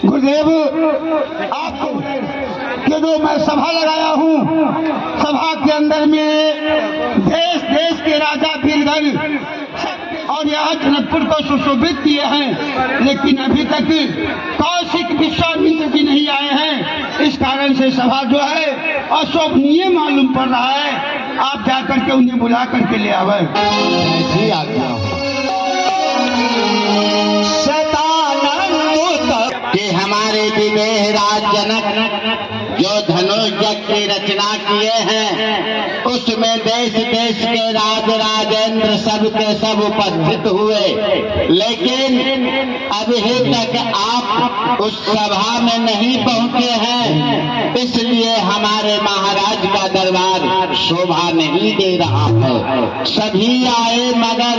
गुरुदेव, आपको कि जो मैं सभा लगाया हूँ, सभा के अंदर में देश देश के राजा वीरगल और यहाँ जनकपुर को सुशोभित किए हैं, लेकिन अभी तक कौशिक विश्वामित्र जी नहीं आए हैं। इस कारण से सभा जो है अशोभनीय मालूम पड़ रहा है। आप जाकर के उन्हें बुला करके ले आवे। ऐसी आज्ञा हो। कि हमारे विदेह राज जनक जो धनुष यज्ञ की रचना किए हैं, उसमें देश देश के राज राजेंद्र सब के सब उपस्थित हुए, लेकिन अभी तक आप उस सभा में नहीं पहुंचे हैं, इसलिए हमारे महाराज का दरबार शोभा नहीं दे रहा है। सभी आए मगर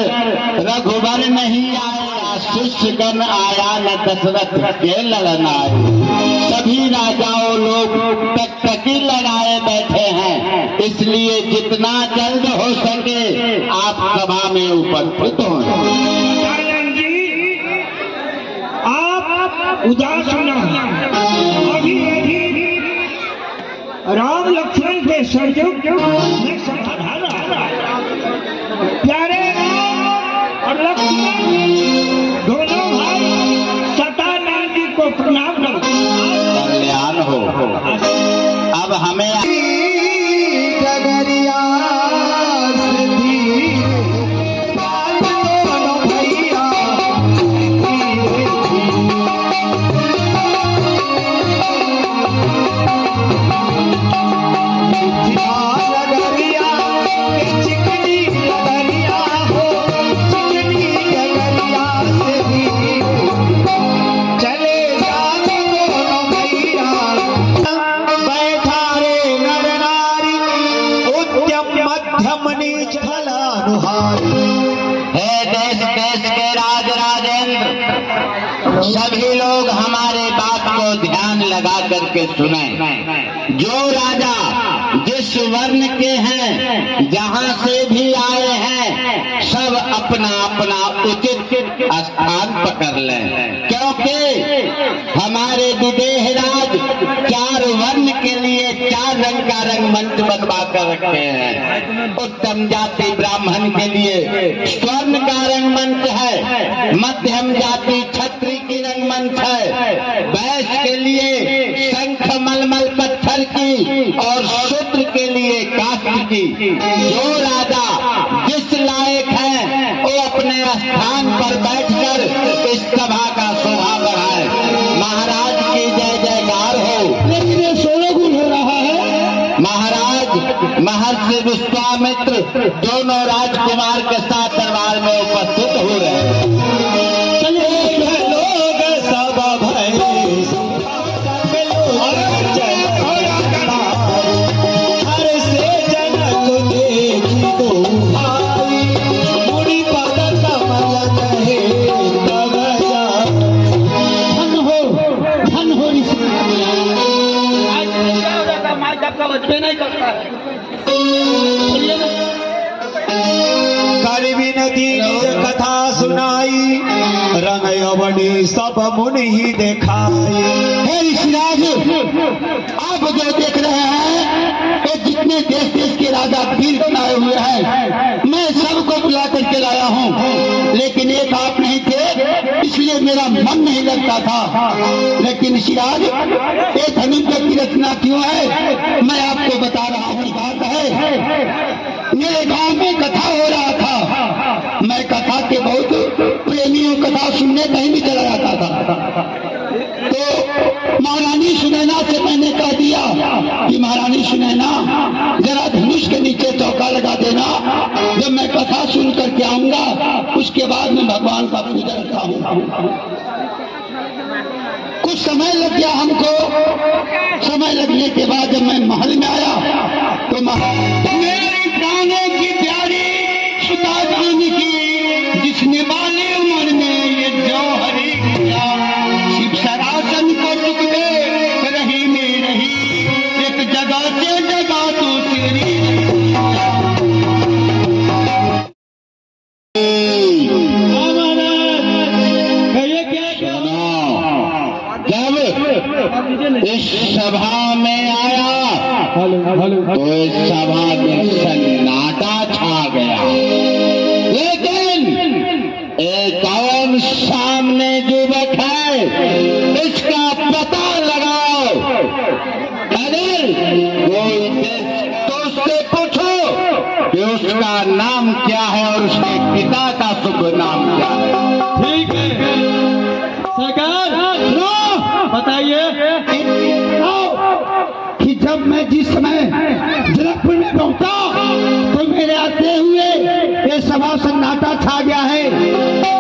रघुबर नहीं आया, शिष्यगण आया न दशरथ के लड़न आए। सभी राजाओं लोग टकटकी लगाए बैठे हैं, इसलिए जितना जल्द हो सके आप सभा में उपस्थित हों। आप उदास न अभी राम लक्ष्मण के सहयोग प्यारे और लक्ष्मण दोनों भाई सतानंद जी को प्रणाम करो। कल्याण हो। अब हमें सभी लोग हमारे बात को ध्यान लगा करके सुने। जो राजा जिस वर्ण के हैं, जहां से भी आए हैं, सब अपना अपना उचित स्थान पकड़ लें, क्योंकि हमारे विदेह राज 4 वर्ण के लिए 4 रंग का रंगमंच बनवा कर रखे हैं। उत्तम जाति ब्राह्मण के लिए स्वर्ण का रंगमंच है, मध्यम जाति क्षत्रिय की रंगमंच है, वैश्य के लिए शंख मलमल पत्थर की और शूद्र के लिए काष्ठ की। जो राजा जिस लायक है वो अपने स्थान पर बैठकर इस सभा का शोभा बढ़ाए। महाराज की जय जयकार हो। लेकिन ये 16 गुण हो रहा है। महाराज महर्षि विश्वामित्र दोनों राजकुमार के साथ दरबार में उपस्थित हो रहे हैं। कथा सुनाई रंग अवनी सब मुनि ही दिखाई। हे ऋषिराज, आप जो देख रहे हैं कि जितने देश देश के राजा वीर बनाए हुए हैं, मैं सबको बुला करके लाया हूँ, लेकिन एक आप नहीं थे, इसलिए मेरा मन नहीं लगता था। लेकिन ऋषिराज, ये धनुष की रचना क्यों है, मैं आपको बता रहा हूँ। बात है, मेरे गांव में कथा हो रहा था, मैं कथा के बहुत प्रेमियों कथा सुनने कहीं भी चला जाता था। तो महारानी सुनैना से मैंने कह दिया कि महारानी सुनैना, जरा धनुष के नीचे चौका लगा देना, जब मैं कथा सुन करके आऊंगा उसके बाद मैं भगवान का पूजा करता हूँ। कुछ समय लग गया हमको। समय लगने के बाद जब मैं महल में आया तो मेरी प्राणों की प्यारी सुता जानकी, जिसने बाले उम्र में ये जौहरी किया, शिव सरासन को चुक दे रही में रही, एक जगह से जगह दूसरी। इस सभा में आया तो इस सभा में सन्नाटा छा गया, लेकिन एक और सामने युवक है, इसका पता लगाओ। अगर कोई तो उससे पूछो कि उसका नाम क्या है और उसके पिता का शुभ नाम क्या है। ठीक है सरकार, बताइए कि जब मैं जिस समय जनकपुर में पहुंचा तो मेरे आते हुए ये सभा सन्नाटा छा गया है।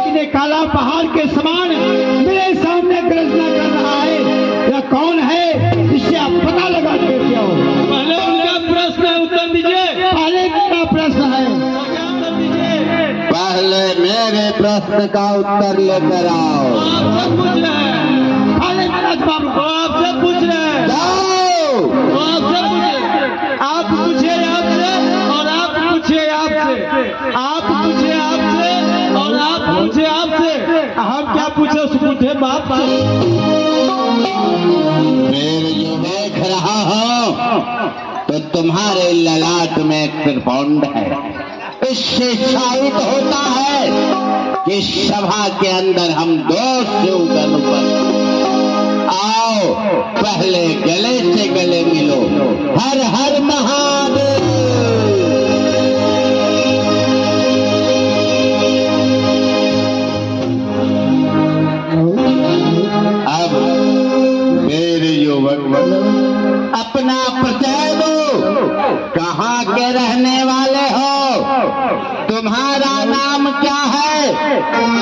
इन्हें काला पहाड़ के समान मेरे सामने गर्जना कर रहा है। यह कौन है, इससे आप पता लगा देते हो। पहले उनका प्रश्न है, उत्तर दीजिए। पहले मेरा प्रश्न है, पहले मेरे प्रश्न का उत्तर लेकर आओ। आपसे पूछ रहे हैं, पहले मेरा जवाब वो आपसे पूछ रहे हैं, जाओ। वो आपसे पूछे, आप पूछे आपसे और आप पूछे आपसे, आप पूछे आपसे और आप पूछे आपसे। हम क्या पूछे, उस पूछे बाप से। फिर जो देख रहा हूं तो तुम्हारे ललाट में त्रिपुंड है। इससे साबित होता है कि सभा के अंदर हम दोष से उगल पर। आओ पहले गले से गले मिलो। हर हर महादेव। अब मेरे युवक अपना परिचय दो, कहाँ के रहने वाले हो, तुम्हारा नाम क्या है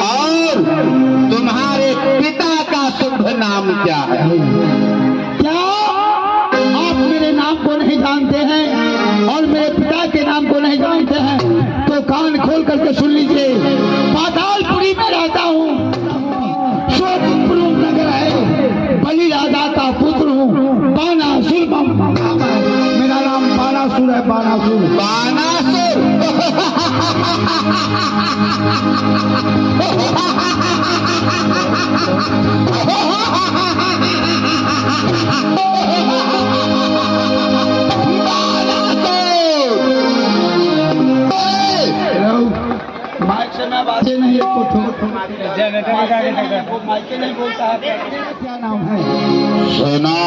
और तुम्हारे पिता का शुभ नाम क्या है। क्या आप मेरे नाम को नहीं जानते हैं और मेरे पिता के नाम को नहीं जानते हैं तो कान खोल करके सुन लीजिए। पातालपुरी में रहता हूँ, शोकपुर नगर है, बलि राजा का पुत्र हूँ, बानासुर मेरा नाम बानासुर है। बानासुर बानासुर। माइक से मैं बातें नहीं माइक नहीं बोलता है। क्या नाम है? सुनो,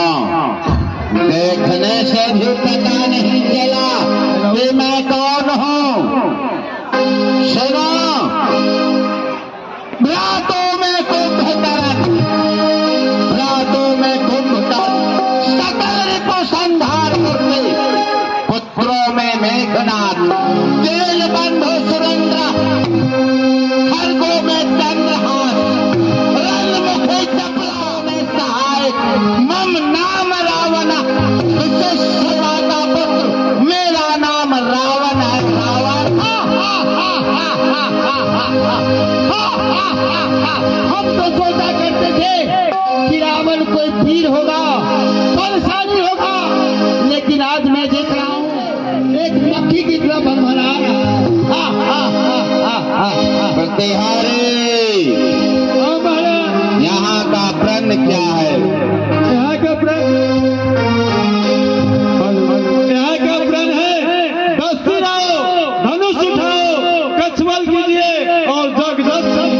देखने से भी पता नहीं चला कि मैं कौन हूँ। सुनो, रातों में कुंभकर्ण, रातों में कुंभकर्ण, सकल रिपु संहार मूर्ति, पुत्रों में मेघनाथ, जेल बंधु सुरेंद्र, खरगों में चंद्रहास, रणमुखी चपलाओं में सहायक, मम नाम रावण, विशेष सभा का पुत्र, मेरा नाम रावण है। रावण। हम तो सोचा करते थे कि रावण कोई वीर होगा, बलशाली होगा, लेकिन आज मैं देख रहा हूँ एक मक्खी की तरह भनभना रहा है। प्रतिहारी, महाराज यहाँ का प्रण क्या है? यहाँ का प्रण, यहाँ का प्रण है दस्ती आओ, धनुष उठाओ, कछबल कीजिए और जग दर्शन।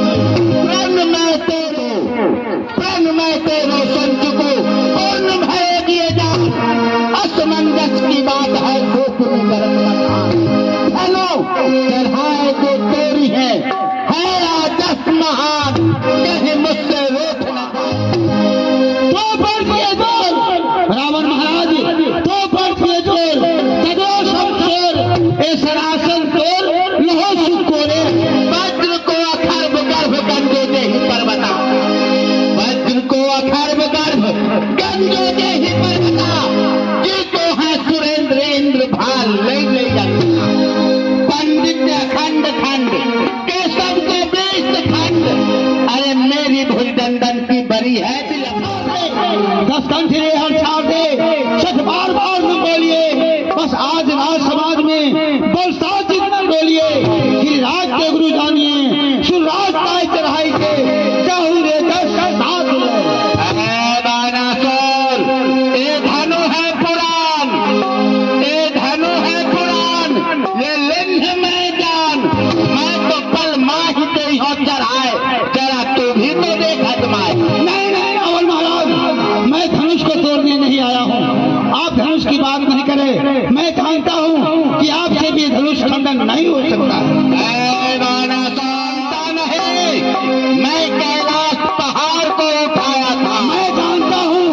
प्रण मैं तेरो संत को पूर्ण भय दिए जा। असमंजस की बात है, दुख में गर्म हेलो चढ़ाए जो तेरी है राजस महान, कहीं मुझसे रोक न तो बढ़ किए जोर रावण महाराज, तो बढ़ किए जोर तदो शमशोर, ए सरासन तोर लोहो सुकोरे। वज्र को अखर्ब गर्भ गंजो देहि पर्वता, वज्र को अखर्ब गर्भ गंजो देहि पर्वता, जी को है सुरेंद्र इंद्र भाल ले ले जाता। पंडित खंड खंड केशव को 20 खंड, अरे मेरी भुजदंडन की बरी है बिलम। 10 कंठी हर छाड़ दे, 6 बार बार न बोलिए, बस आज राज समाज में बरसात जितना बोलिए। गिरिराज के गुरु जानिए, सुरराज पाए चढ़ाई के, कहूँ रे 10 का साथ लो। बानासुर एक आजमाए। नहीं नहीं रावण महाराज, मैं धनुष को तोड़ने नहीं आया हूँ। आप धनुष की बात नहीं करें। मैं जानता हूँ कि आपसे भी धनुष खंडन नहीं हो सकता। ऐ बाणासुर नहीं, मैं कैलाश पहाड़ को उठाया था। मैं जानता हूँ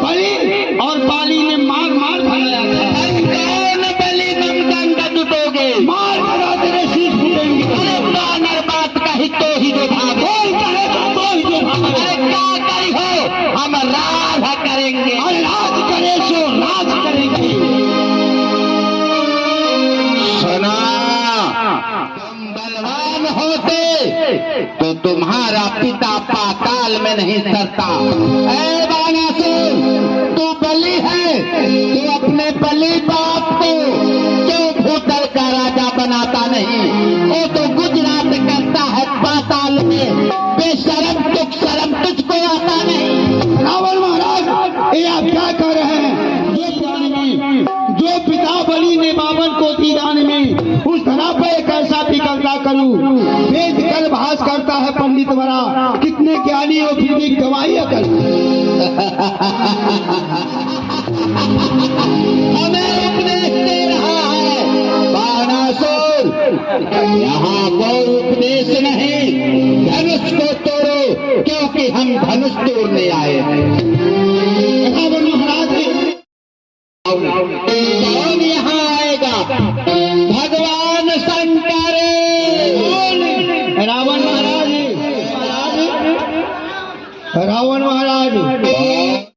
बलि और बाली ने मार मार भगाया था। कौन बलि नमदन का जुटोगे? मार भगा तेरे शीश फूटेंगे। अरे बानर बात कही तो ही जो भागे। कोई कहे तो ही जो भागे। अरे क्या करी हो, हम राज करेंगे। और राज करे सो राज करेंगे। सुना, तुम बलवान होते तो तुम्हारा पिता पाताल में नहीं सरता। ऐ बाणासुर, तू बलि है, तू अपने बलि बाप को क्यों भूतल का राजा बनाता नहीं? वो तो गुजरात करता है पाताल में। बेशरम तुझ शर्म तुझको आता नहीं। रावण महाराज, ये आप क्या कर रहे हैं? जो पिता बलि ने बावन को दी दान में, उस धरा पर एक ऐसा पिघलता करूं। वेद कल भाष करता है पंडित बड़ा, कितने ज्ञानी हो फिर भी गवाही कर। हमें उपदेश दे रहा है बाणासुर। यहाँ कोई उपदेश नहीं, धनुष को तोड़ो, क्योंकि हम धनुष तोड़ने आए हैं। रावण महाराज, कौन यहाँ आएगा? भगवान शंकर। रावण महाराज, रावण महाराज